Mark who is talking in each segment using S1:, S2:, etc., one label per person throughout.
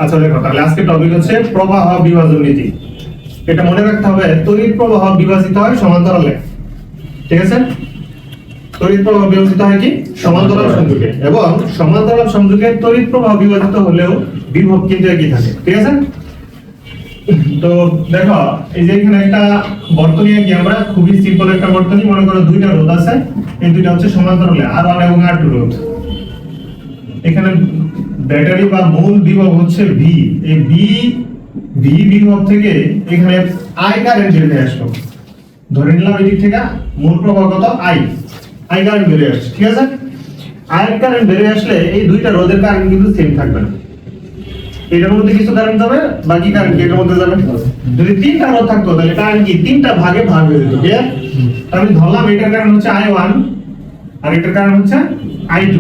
S1: আচ্ছা দেখো, তাহলে আজকে টপিক হচ্ছে প্রবাহ বিভাজন নীতি। এটা মনে রাখতে হবে, তড়িৎ প্রবাহ বিভাজিত হয় সমান্তরালে। ঠিক আছে, তড়িৎ প্রবাহ বিভাজিত হয় কি সমান্তরাল সংযোগে, এবং সমান্তরাল সংযোগে তড়িৎ প্রবাহ বিভাজিত হলেও বিভব কিন্তু একই থাকে। ঠিক আছে, তো দেখো এই যে এখানে একটা বর্তনী কি আমরা খুবই সিম্পল একটা বর্তনী, মনে করো দুইটা রোধ আছে, এই দুইটা হচ্ছে সমান্তরালে R1 এবং R2 রোধ। এখানে ব্যাটারি বা মূল বিভব হচ্ছে V, এই V বিভব থেকে এখানে I কারেন্ট বেরিয়ে আসলো। ধরে নিলাম এই দিক থেকে মূল প্রবাহ কত I কারেন্ট বেরিয়ে আসছে। ঠিক আছে, I কারেন্ট বেরিয়ে আসলে এই দুইটা রোধের কারেন্ট কিন্তু সেম থাকবে না, এটার মধ্যে কিছু কারেন্ট যাবে, বাকি কারেন্ট এটার মধ্যে যাবে। যদি তিনটা রোধ থাকতো তাহলে কারেন্ট কি তিনটা ভাগে ভাগ হয়ে যেত। ক্লিয়ার? আমি ধরলাম এটার কারণ হচ্ছে I1 আর এটার কারণ হচ্ছে I2।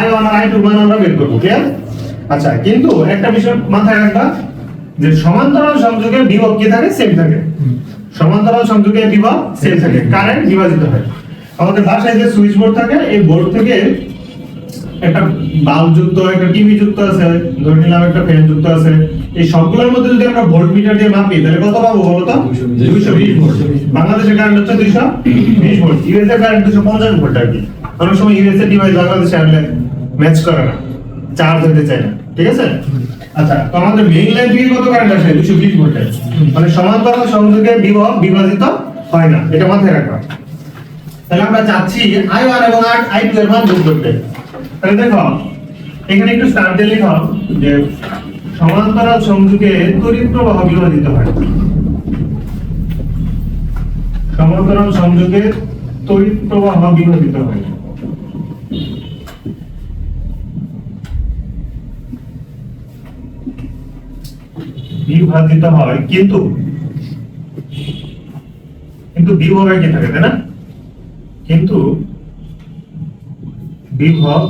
S1: I1 আর I2 মান আমরা বের করব। ক্লিয়ার? আচ্ছা, কিন্তু একটা বিষয় মাথায় রাখবা যে সমান্তরাল সংযোগে বিভব কি থাকে সেম থাকে। সমান্তরাল সংযোগে বিভব সেম থাকে, কারেন্ট বিভাজিত হয়। আমাদের বাসায় যে সুইচ বোর্ড থাকে, এই বোর্ড থেকে একটা বাল্ব যুক্ত, একটা টিভি যুক্ত আছে, ধরে নিলাম একটা ফ্যান যুক্ত আছে, এই সবগুলোর মধ্যে যদি আমরা ভোল্টমিটার দিয়ে মাপি তাহলে কত পাবো বলো তো? 220 ভোল্ট। বাংলাদেশের কারেন্ট হচ্ছে 220 ভোল্ট, ইউএসএ কারেন্ট 250 ভোল্ট। আর কি অনেক সময় ইউএসএ ডিভাইস বাংলাদেশে আনলে ম্যাচ করে না, চার্জ হতে চায় না। ঠিক আছে, আচ্ছা, তো আমাদের মেইন লাইন থেকে কত কারেন্ট আসে? 220 ভোল্ট। মানে সমান্তরাল সংযোগে বিভব বিভাজিত হয় না, এটা মাথায় রাখবা। তাহলে আমরা চাচ্ছি I1 এবং I2 এর মান যোগ করতে। তাহলে দেখো এখানে একটু স্টার দিয়ে লিখো যে সমান্তরাল সংযোগে তড়িৎ প্রবাহ বিভাজিত হয়। সমান্তরাল সংযোগে তড়িৎ প্রবাহ বিভাজিত হয়। বিভাজিত হয় কিন্তু বিভব একই থাকে, তাই না? কিন্তু বিভব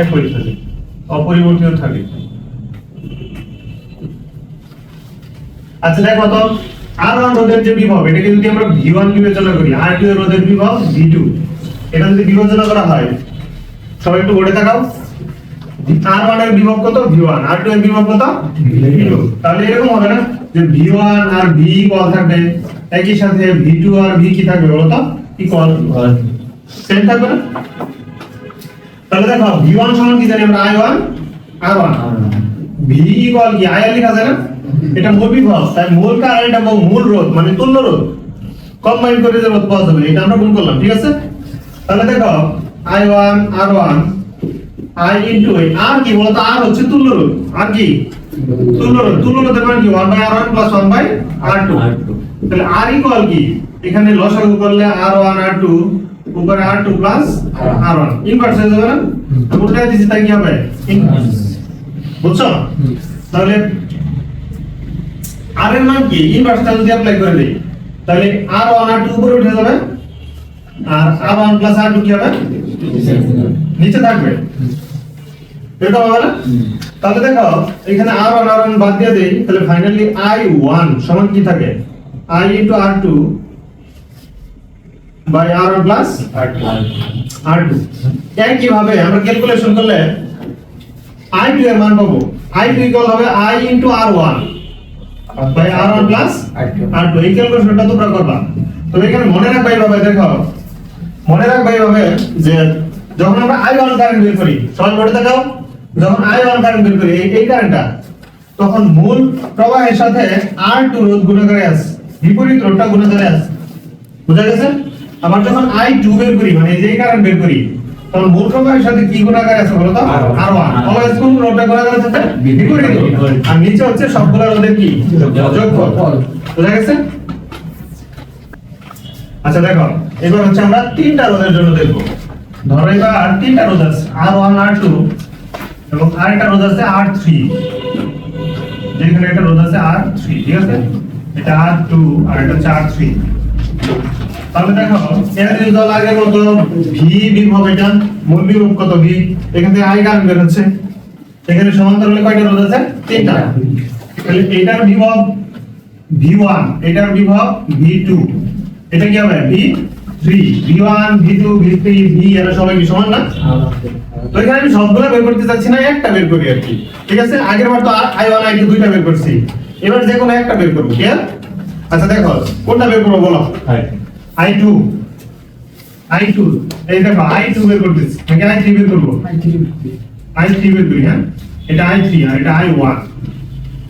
S1: একই থাকে, অপরিবর্তিত থাকে। আচ্ছা দেখো তো, R1 রোধের যে বিভব, এটাকে যদি আমরা V1 বিবেচনা করি, R2 এর রোধের বিভব V2, এটা যদি বিবেচনা করা হয়, সবাই একটু বোর্ডে তাকাও। R1 এর বিভব কত? V1, R2 এর বিভব কত? V2। তাহলে এরকম হবে না যে V1 আর V ইকুয়াল থাকবে, একই সাথে V2 আর V কি থাকবে বলো তো? ইকুয়াল, সেম থাকবে না? তাহলে দেখো V1 সমান কি জানি আমরা? I1 R1। V ইকুয়াল কি I লেখা যায় না? এটা মূল বিভব, তাই মূল কারেন্ট এবং মূল রোধ মানে তুল্য রোধ কম্বাইন করে যে রোধ পাওয়া যাবে, এটা আমরা গুণ করলাম। ঠিক আছে, তাহলে দেখো I1 R1 I into R কি বলতো? R হচ্ছে তুল্য রোধ, আর কি তুল্য রোধ। তুল্য রোধের মান কি? 1/R1 + 1/R2। তাহলে R ইকুয়াল কি? এখানে লসাগু করলে R1 R2 উপরে R2 + R1 ইনভার্স হয়ে যাবে না? উল্টা দিছি তাই কি হবে? ইনভার্স। বুঝছো? তাহলে R এর মান কি? ইনভার্সটা যদি অ্যাপ্লাই করে দেই তাহলে R1 R2 উপরে উঠে যাবে, আর R1 + R2 কি হবে? নিচে থাকবে। এটা হবে না? তাহলে দেখো এখানে R1 R1 বাদ দিয়ে দেই, তাহলে ফাইনালি I1 সমান কি থাকে? I * R2 / R1 + R2। একই ভাবে আমরা ক্যালকুলেশন করলে I2 এর মান পাবো। I2 ইকুয়াল হবে I * R1 / R1 + R2। এই ক্যালকুলেশনটা তোমরা করবা। তো এখানে মনে রাখবা এইভাবে, দেখো মনে রাখবা এইভাবে যে যখন আমরা I1 কারেন্ট বের করি, সবাই বোর্ডে দেখাও, যখন I1 কারেন্ট বের করি এই কারেন্টটা, তখন মূল প্রবাহের সাথে R2 রোধ গুণ করে আসে, বিপরীত রোধটা গুণ করে আসে। বুঝা গেছে? আবার যখন I2 বের করি মানে এই কারেন্ট বের করি, তখন মূল প্রবাহের সাথে কি গুণ করে আসে বলো তো? R1। অলওয়েজ কোন রোধটা গুণ করে আসে? বিপরীত রোধ। আর নিচে হচ্ছে সবগুলা রোধের কি যোগফল। বুঝা গেছে? আচ্ছা দেখো এবার হচ্ছে আমরা তিনটা রোধের জন্য দেখব। ধরো এবার তিনটা রোধ আছে, R1 R2 এবং আরেকটা রোধ আছে R3। যেখানে একটা রোধ আছে R3, ঠিক আছে, এটা R2 আর এটা হচ্ছে R3। তাহলে দেখো এর রেজাল্ট আগের মতো V বিভব, এটা মূল বিভব কত? V, এখান থেকে I কারেন্ট বের হচ্ছে, এখানে সমান্তরালে কয়টা রোধ আছে? তিনটা। তাহলে এটার বিভব V1, এটার বিভব V2, এটা কি হবে? V3, V1 V2 V3 V, এরা সবাই কি সমান না? তো এখানে আমি সবগুলো বের করতে চাচ্ছি না, একটা বের করি আর কি, ঠিক আছে? আগের বার তো i1 i2 দুইটা বের করছি, এবার যে কোনো একটা বের করব, ক্লিয়ার? আচ্ছা দেখো কোনটা বের করব বলো। i2 i2 এই দেখো i2 বের করতেছি, নাকি i3 বের করব? i3 বের করি, হ্যাঁ এটা i3 আর এটা i1,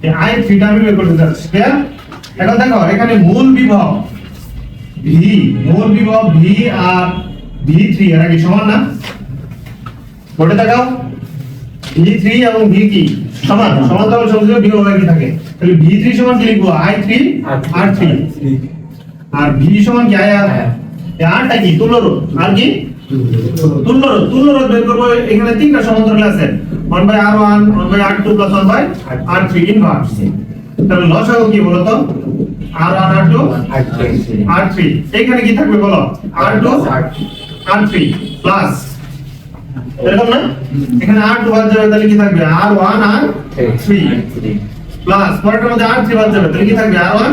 S1: এই i3 টা আমি বের করতে যাচ্ছি, ক্লিয়ার? এখন দেখো এখানে মূল বিভব v, মূল বিভব v আর v3 এরা কি সমান না? বলে দেখাও v3 এবং v কি সমান? সমান্তরাল সংযোগে বিভব একই থাকে, তাহলে v3 সমান কি লিখবো? i3 r3, আর v সমান কি ir, এই rটা কি তুল্যরোধ, আর কি তুল্যরোধ বের করব। এখানে তিনটা সমান্তরাল আছে, 1/r1 1/r2 1/r3 ইনভার্স। তাহলে লসাগু কি বলো তো? r1 r2 r3, এখানে কি থাকবে বলো? r2 r3 প্লাস, এরকম না? এখানে r2 বাদ যাবে, তাহলে কি থাকবে? r1 r3 প্লাস, পরেরটার মধ্যে r3 বাদ যাবে, তাহলে কি থাকবে? r1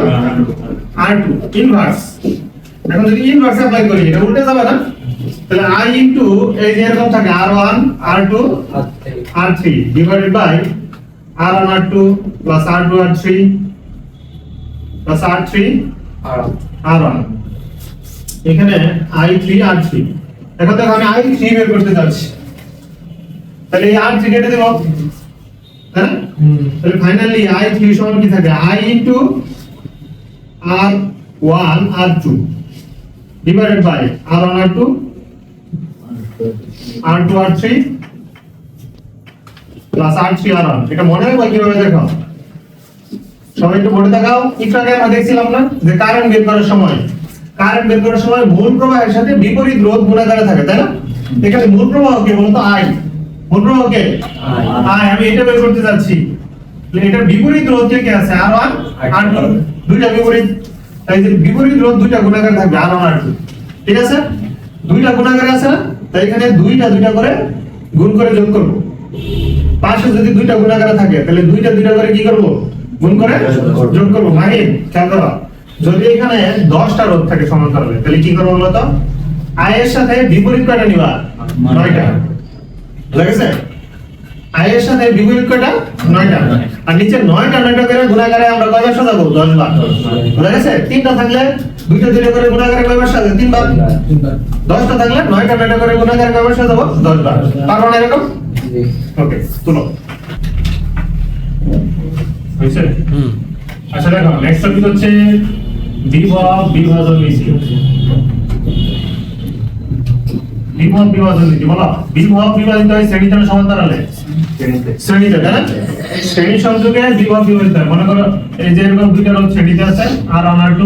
S1: r2 inverse. এখন যদি ইনভার্স অ্যাপ্লাই করি এটা উল্টে যাবে না? তাহলে i ইনটু এই যে এরকম থাকে r1 r2 r3 divided by r1 r2 plus r2 r3 plus r3 r1, এখানে i3 r3। এখন দেখো আমি i3 বের করতে যাচ্ছি, তাহলে এই r3 কেটে দেব, হ্যাঁ? তাহলে ফাইনালি i3 সমান কি থাকে? i into r1 r2 divided by r1 r2 r2 r3 plus r3 r1। এটা মনে হয় কিভাবে দেখো, সবাই একটু বোর্ডে দেখাও। একটু আগে আমরা দেখছিলাম না যে কারেন্ট বের করার সময় মূল প্রবাহের সাথে বিপরীত রোধ গুণাকারে থাকে, তাই না? এখানে মূল প্রবাহ কে বলতো? i, মূল প্রবাহ কে? i, আমি এটা বের করতে যাচ্ছি, এটার বিপরীত রোধ কে আছে? r1 r2, দুইটা বিপরীত, তাই যে বিপরীত রোধ দুইটা গুণাকারে থাকবে r1 r2, ঠিক আছে? দুইটা গুণাকারে আছে না, তাই এখানে দুইটা করে গুণ করে যোগ করব। পাশে যদি দুইটা গুণাকারে থাকে তাহলে দুইটা করে কি করব? গুণ করে যোগ করব। মাহিন খেয়াল করো, যদি এখানে 10টা রোধ থাকে সমান্তরালে তাহলে কি করব বলো তো? i এর সাথে বিপরীত কয়টা নিবা? 9টা, বুঝা গেছে? i এর সাথে বিপরীত কয়টা? 9টা, আর নিচে 9টা করে গুণাকারে আমরা কয়বার সাজাবো? 10 বার, বুঝা গেছে? তিনটা থাকলে দুইটা করে গুণাকারে কয়বার সাজাবো? 3 বার। 10টা থাকলে 9টা করে গুণাকারে কয়বার সাজাবো? 10 বার। পারবো না এরকম? ওকে, তুলো হইছে। আচ্ছা দেখো নেক্সট টপিক হচ্ছে বিভব বিভাজন নীতি। বিভব বিভাজন নীতি বলো। বিভব বিভাজিত হয় শ্রেণীতে না সমান্তরালে? শ্রেণীতে, তাই না? শ্রেণী সংযোগে বিভব বিভাজিত হয়। মনে করো এই যে এরকম দুইটা রোধ শ্রেণীতে আছে r1 r2,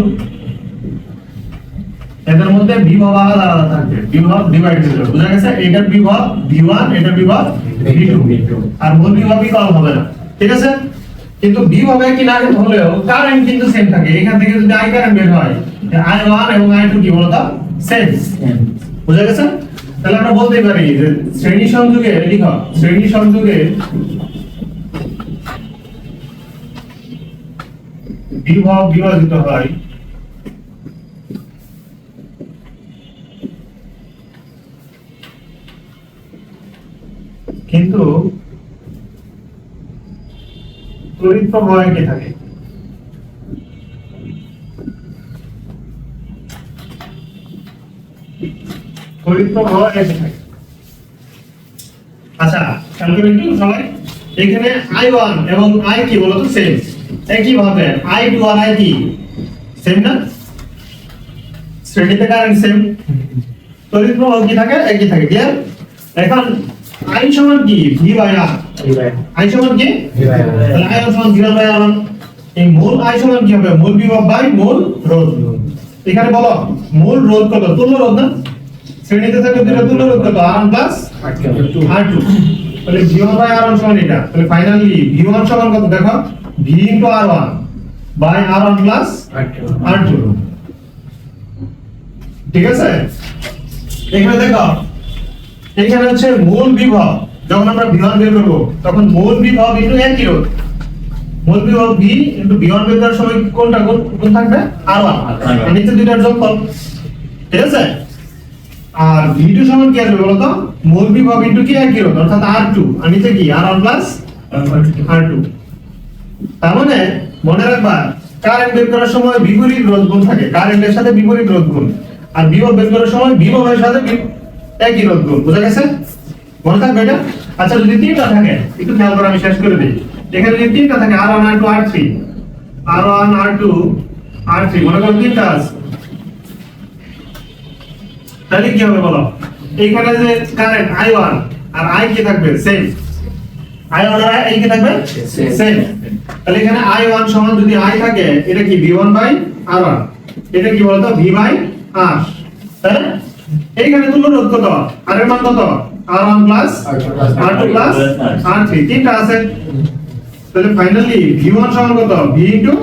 S1: এদের মধ্যে বিভব আলাদা থাকবে, বিভব ডিভাইডেড হবে, বুঝা গেছে? এটার বিভব v1, এটার বিভব v2, আর মূল বিভব কম হবে না, ঠিক আছে? কিন্তু বিভবে কি না হলেও কারেন্ট কিন্তু সেম থাকে। এখান থেকে যদি i কারেন্ট বের হয়, i1 এবং i2 কি বলতো? সেম, বুঝা গেছে? তাহলে আমরা বলতে পারি যে শ্রেণী সংযোগে লিখো, শ্রেণী সংযোগে বিভব বিভাজিত হয় কিন্তু তড়িৎ প্রবাহ একই থাকে। তড়িৎ প্রবাহ একই থাকে। আচ্ছা ক্যালকুলেট একটু সবাই। এখানে i1 এবং i কি বলতো? সেম। একই ভাবে i2 আর i কি সেম না? শ্রেণীতে কারেন্ট সেম, তড়িৎ প্রবাহ কি থাকে? একই থাকে, ক্লিয়ার? এখন i সমান কি? v by r। i সমান কি? v by r। তাহলে i সমান v বাই r। এই মূল i সমান কি হবে? মূল বিভব বাই মূল রোধ। এখানে বলো মূল রোধ কত? তুল্য রোধ না? শ্রেণীতে থাকে দুটো তুল্য রোধ কত? r1 plus r2। তাহলে v1 বাই r1 সমান এটা। তাহলে ফাইনালি v1 সমান কত দেখো? v into r1 by r1 plus r2, ঠিক আছে? এখানে দেখো এখানে হচ্ছে মূল বিভব, যখন আমরা v1 বের করব তখন মূল বিভব ইনটু একই রোধ, মূল বিভব v ইনটু v1 বের করার সময় কোনটা কোন থাকবে? r1, আর নিচে দুইটার যোগফল, ঠিক আছে? আর V2 সমান কি আসবে বলো তো, মূল বিভব ইনটু কি একই রোধ অর্থাৎ R2 আর নিচে কি R1 প্লাস R2। তার মানে মনে রাখবা কারেন্ট বের করার সময় বিপরীত রোধ গুণ থাকে, কারেন্টের সাথে বিপরীত রোধ গুণ, আর বিভব বের করার সময় বিভবের সাথে একই রোধ গুণ। বুঝা গেছে? মনে থাকবে এটা। আচ্ছা যদি তিনটা থাকে একটু খেয়াল করে আমি শেষ করে দিই। এখানে যদি তিনটা থাকে R1 R2 R3, R1 R2 R3 মনে করো তিনটা আছে, তাহলে কি হবে বলো? এইখানে যে কারেন্ট I1 আর I কি থাকবে সেম, I1 আর I কি থাকবে সেম। তাহলে এখানে I1 সমান যদি I থাকে এটা কি V1 বাই R1, এটা কি বলতো V বাই R। তাহলে এইখানে তুল্য রোধ কত, আর এর মান কত R1 plus R2 plus R3, তিনটা আছে। তাহলে ফাইনালি V1 সমান কত V into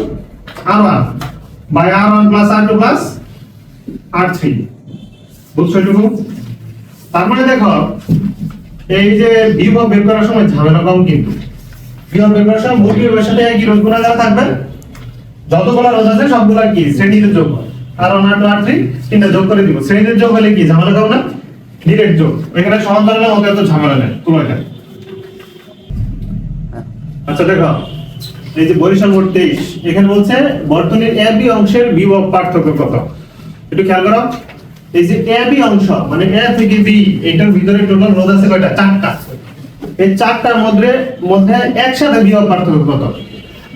S1: R1 by R1 plus R2 plus R3। বুঝছো এটুকু? তার মানে দেখো এই যে বিভব বের করার সময় ঝামেলা কম, কিন্তু বিভব বের করার সময় মূল বিভবের সাথে একই রোধ গুণাকার থাকবে, যতগুলো রোধ আছে সবগুলা কি শ্রেণীতে যোগ হয়, R1 R2 R3 তিনটা যোগ করে দিব। শ্রেণীতে যোগ হলে কি ঝামেলা কম না, ডিরেক্ট যোগ। এখানে সমান্তরালের মধ্যে এত ঝামেলা নেই তোমাদের। আচ্ছা দেখো এই যে বরিশাল মোট 23, এখানে বলছে বর্তনীর AB অংশের বিভব পার্থক্য কত। একটু খেয়াল করো, এই যে AB অংশ মানে A থেকে B, এটার ভিতরে টোটাল রোধ আছে কয়টা, চারটা। এই চারটার মধ্যে একসাথে বিভব পার্থক্য কত।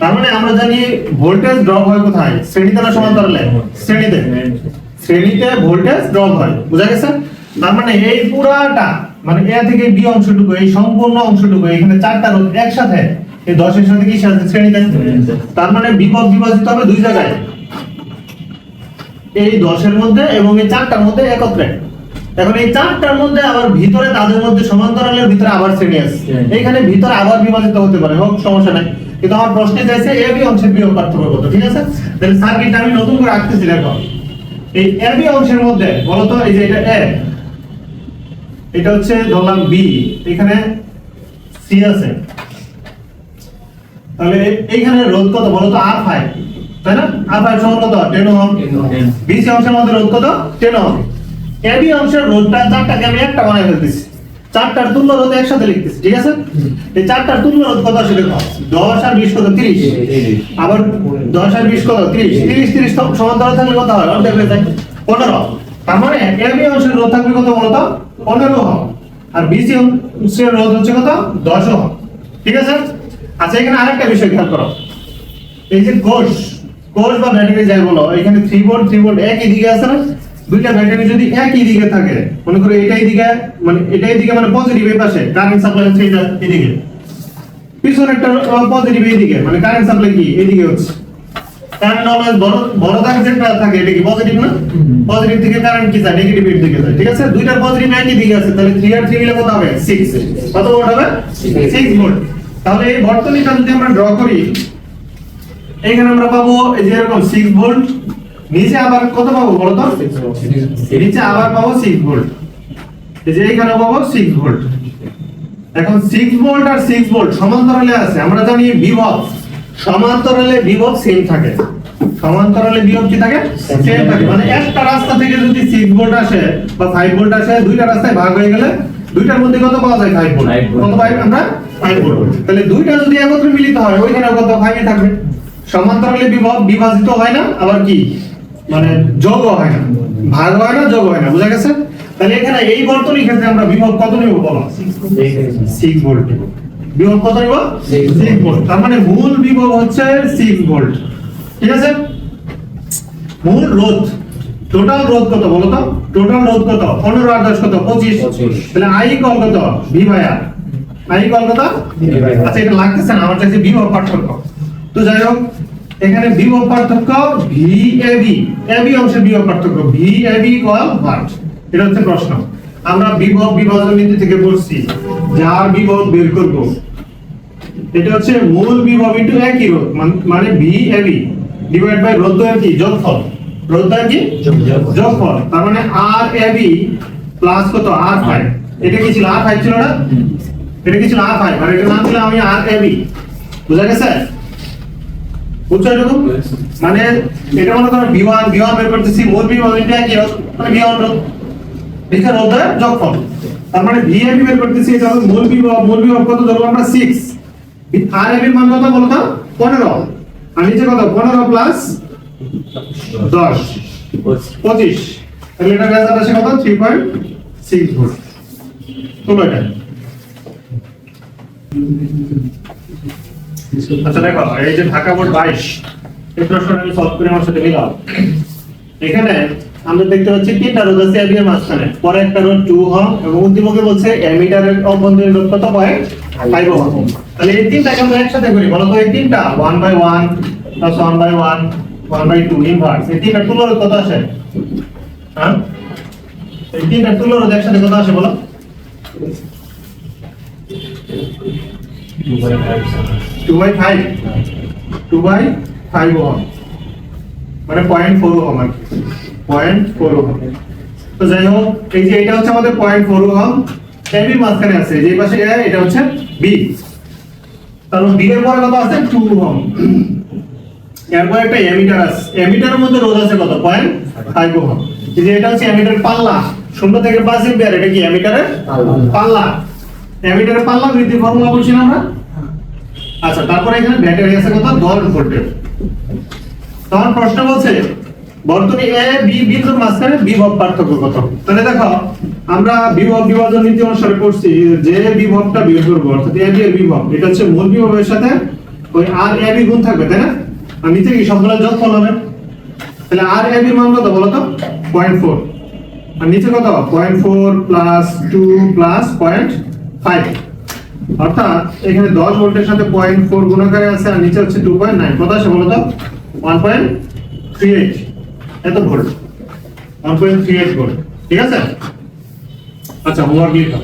S1: তার মানে আমরা জানি ভোল্টেজ ড্রপ হয় কোথায়, শ্রেণীতে না সমান্তরালে? শ্রেণীতে। শ্রেণীতে ভোল্টেজ ড্রপ হয়, বুঝা গেছে? তার মানে এই পুরাটা মানে A থেকে B অংশটুকু, এই সম্পূর্ণ অংশটুকু, এখানে চারটা রোধ একসাথে এই 10 এর সাথে কি সাথে শ্রেণীতে। তার মানে বিভব বিভাজিত হবে দুই জায়গায়, এই 10 এর মধ্যে এবং এই চারটার মধ্যে একত্রে। এখন এই চারটার মধ্যে আবার ভিতরে তাদের মধ্যে সমান্তরালের ভিতরে আবার শ্রেণী আছে, এইখানে ভিতরে আবার বিভাজিত হতে পারে, হোক সমস্যা নাই। কিন্তু আমার প্রশ্নে চাইছে AB অংশের বিভব পার্থক্য কত, ঠিক আছে? তাহলে সার্কিটটা আমি নতুন করে আঁকতেছি। দেখো এই AB অংশের মধ্যে বলতো এই যে এটা A, এটা হচ্ছে ধরলাম B, এখানে C আছে, তাহলে এইখানে রোধ কত বলতো R5, তাই না? R5 সমান কত 10 ওহম। BC অংশের মধ্যে রোধ কত 10 ওহম। AB অংশের রোধটা চারটাকে আমি একটা বানাই ফেলতেছি, চারটার তুল্য রোধ একসাথে লিখতেছি, ঠিক আছে? এই চারটার তুল্য রোধ কত আসলে দেখো 10 আর 20 কত 30, আবার 10 আর 20 কত 30, 30 সমান্তরাল থাকলে কত হয় অর্ধেক হয়ে যায় 15। তার মানে AB অংশের রোধ থাকবে কত বলতো 15 ওহম, আর BC অংশের রোধ হচ্ছে কত 10 ওহম, ঠিক আছে? আচ্ছা এখানে আরেকটা বিষয় খেয়াল করো, এই যে কোষ বা ব্যাটারি যাই বলো, এখানে 3 ভোল্ট একই দিকে আছে না? দুইটা ব্যাটারি যদি একই দিকে থাকে, মনে করো এটাই দিকে মানে পজিটিভ এই পাশে কারেন্ট সাপ্লাই হচ্ছে এটা এদিকে, পিছনে একটা পজিটিভ এই দিকে মানে কারেন্ট সাপ্লাই কি এদিকে হচ্ছে। কারেন্ট অলওয়েজ বড় দাগ যেটা থাকে এটা কি পজিটিভ না? পজিটিভ থেকে কারেন্ট কি যায় নেগেটিভ এর দিকে যায়, ঠিক আছে? দুইটার পজিটিভ একই দিকে আছে, তাহলে 3 আর 3 মিলে কত হবে 6, কত ভোল্ট হবে 6 ভোল্ট। তাহলে এই বর্তনীটা যদি আমরা ড্র করি, এখানে আমরা পাবো এই যে এরকম 6 ভোল্ট, নিচে আবার কত পাবো বলো তো, নিচে আবার পাবো 6 ভোল্ট, এই যে এখানে পাবো 6 ভোল্ট। এখন 6 ভোল্ট আর 6 ভোল্ট সমান্তরালে আছে, আমরা জানি বিভব সমান্তরালে বিভব সেম থাকে, সমান্তরালে বিভব কি থাকে সেম থাকে। মানে একটা রাস্তা থেকে যদি 6 ভোল্ট আসে বা 5 ভোল্ট আসে, দুইটা রাস্তায় ভাগ হয়ে গেলে দুইটার মধ্যে কত পাওয়া যায় 5 ভোল্ট, কত পাই আমরা 5 ভোল্ট। তাহলে দুইটা যদি একত্রে মিলিত হয় ওইখানে কত 5 থাকবে। সমান্তরালে বিভব বিভাজিত হয় না, আবার কি মানে যোগ হয় না, ভাগ হয় না, যোগ হয় না, বুঝা গেছে? তাহলে এখানে এই বর্তনীর ক্ষেত্রে আমরা বিভব কত নিব বলো 6 ভোল্ট নিব। বিভব কত নিব 6 ভোল্ট। তার মানে মূল বিভব হচ্ছে 6 ভোল্ট, ঠিক আছে? মূল রোধ টোটাল রোধ কত বলো তো, টোটাল রোধ কত 15 আর 10 কত 25, তাহলে I ইকুয়াল কত V by R, I equal কত V বাই R। আচ্ছা এটা লাগতেছে না, আমার কাছে বিভব পার্থক্য। তো যাই হোক এখানে বিভব পার্থক্য VAB, AB অংশের বিভব পার্থক্য VAB ইকুয়াল হোয়াট, এটা হচ্ছে প্রশ্ন। আমরা বিভব বিভাজন নীতি থেকে পড়ছি, যার বিভব বের করব এটা হচ্ছে মূল বিভব ইনটু একই রোধ, মানে VAB ডিভাইড বাই রোধদ্বয়ের কি যোগফল, রোধদ্বয়ের কি যোগফল। তার মানে RAB প্লাস কত R5, এটা কি ছিল R5 ছিল না, এটা কি ছিল R5 আর এটা নাম দিলাম আমি RAB, বুঝা গেছে? বুঝছো এরকম? মানে এটা মনে করো V1 বের করতেছি, মূল বিভব ইনটু একই রোধ মানে V1 রোধ, লিখা রোধের যোগফল। তার মানে VAB বের করতেছি, এটা হলো মূল বিভব কত ধরবো আমরা 6, RAB এর মান কত বলো তো 15, আর নিচে কত 15 প্লাস 10 25, তাহলে এটা রেজাল্ট আসে কত 3.6 ভোল্ট। তোলো এটা। আচ্ছা দেখো, এই যে ঢাকা বোর্ড 22 এই প্রশ্নটা আমি সলভ করে আমার সাথে মিলাও। এখানে আমরা দেখতে পাচ্ছি তিনটা রোধ আছে AB এর মাঝখানে, পরে একটা রোধ 2 ওহম এবং উদ্দীপকে বলছে অ্যামিটারের অভ্যন্তরীণ রোধ কত 0.5 ওহম। তাহলে এই তিনটাকে আমরা একসাথে করি, বলো তো এই তিনটা 1/1 প্লাস 1/1 1/2 ইনভার্স, এই তিনটা তুল্য রোধ কত আসে? হ্যাঁ, এই তিনটা তুল্য রোধ একসাথে কত আসে বলো? 2/5 ওহম, মানে 0.4 ওহম আর কি, 0.4 ওহম। তো যাই হোক, এই যে এটা হচ্ছে আমাদের 0.4 ওহম, AB মাঝখানে আছে, যে পাশে A এটা হচ্ছে B, তারপর B এর পরে কত আছে 2 ওহম, এরপর একটা অ্যামিটার আছে, অ্যামিটারের মধ্যে রোধ আছে কত 0.5 ওহম। এই যে এটা হচ্ছে অ্যামিটার পাল্লা, 0 থেকে 5 এম্পিয়ার, এটা কি অ্যামিটারের পাল্লা, অ্যামিটারের পাল্লা বৃদ্ধি ফর্মুলা বলছি না আমরা। আচ্ছা, তারপরে এখানে ব্যাটারি আছে কত 10 ভোল্টের। তখন প্রশ্ন বলছে বর্তনী A B বিন্দুর মাঝখানে বিভব পার্থক্য কত। তাহলে দেখো, আমরা বিভব বিভাজন নীতি অনুসারে করছি যে বিভবটা বের করব, অর্থাৎ AB এর বিভব, এটা হচ্ছে মূল বিভবের সাথে ওই RAB গুণ থাকবে, তাই না? আর নিচে কি সবগুলো যোগফল হবে। তাহলে RAB এর মান কত বলো তো 0.4, আর নিচে কত 0.4 প্লাস 2 প্লাস 0.5, অর্থাৎ এখানে 10 ভোল্টের সাথে 0.4 গুণাকারে আছে, আর নিচে হচ্ছে 2.9, কত আসে বলো তো 1.38, এত ভোল্ট 1.38 ভোল্ট। ঠিক আছে, আচ্ছা হোমওয়ার্ক লিখো।